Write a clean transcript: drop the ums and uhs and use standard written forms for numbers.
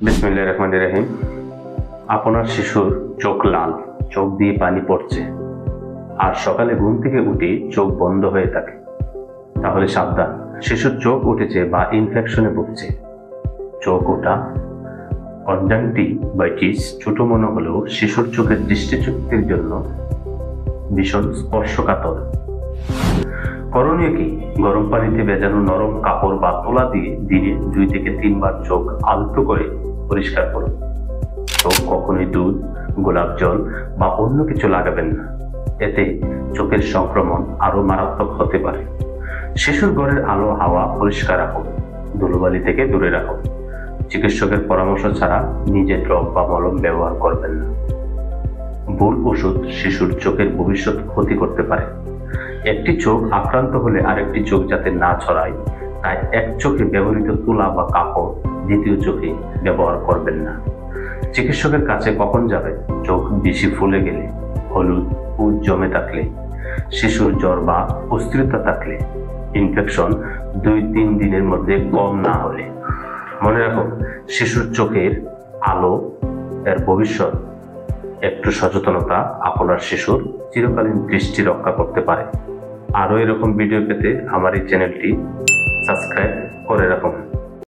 বিসমিল্লাহির রহমানির রহিম। আপনার শিশুর চোখ লাল, চোখ দিয়ে পানি পড়ছে, আর সকালে ঘুম থেকে উঠে চোখ বন্ধ হয়ে থাকে, তাহলে সাবধান, শিশুর চোখ উঠেছে বা ইনফেকশনে ভুগছে। চোখ ওঠা কনজাংটিভাইটিস ছোট মনে হলেও শিশুর চোখের দৃষ্টিশক্তির জন্য ভীষণ স্পর্শকাতর। করণীয় কি? গরম পানিতে ভেজানো নরম কাপড় বা তোলা দিয়ে দিনে 2 থেকে 3 বার চোখ আলতো করে পরিষ্কার করুন। চোখ কখনোই দুধ, গোলাপ জল বা অন্য কিছু লাগাবেন না, এতে চোখের সংক্রমণ আরো মারাত্মক হতে পারে। শিশুর ঘরের আলো হাওয়া পরিষ্কার রাখুন, ধুলোবালি থেকে দূরে রাখুন। চিকিৎসকের পরামর্শ ছাড়া নিজে ড্রপ বা মলম ব্যবহার করবেন না। ভুল ওষুধ শিশুর চোখের ভবিষ্যৎ ক্ষতি করতে পারে। একটি চোখ আক্রান্ত হলে আরেকটি চোখ যাতে না ছড়ায়, তাই এক চোখে ব্যবহৃত তুলা বা কাপড় দ্বিতীয় চোখে ব্যবহার করবেন না। চিকিৎসকের কাছে কখন যাবে? চোখ বেশি ফুলে গেলে, হলুদ পুঁজ জমে থাকলে, শিশুর জ্বর বা অস্থিরতা থাকলে, ইনফেকশন 2-3 দিনের মধ্যে কম না হলে। মনে রাখো, শিশুর চোখের আলো এর ভবিষ্যৎ। একটু সচেতনতা আপনার শিশুর চিরকালীন দৃষ্টি রক্ষা করতে পারে। আরো এরকম ভিডিও পেতে আমার এই চ্যানেলটি সাবস্ক্রাইব করে রাখুন।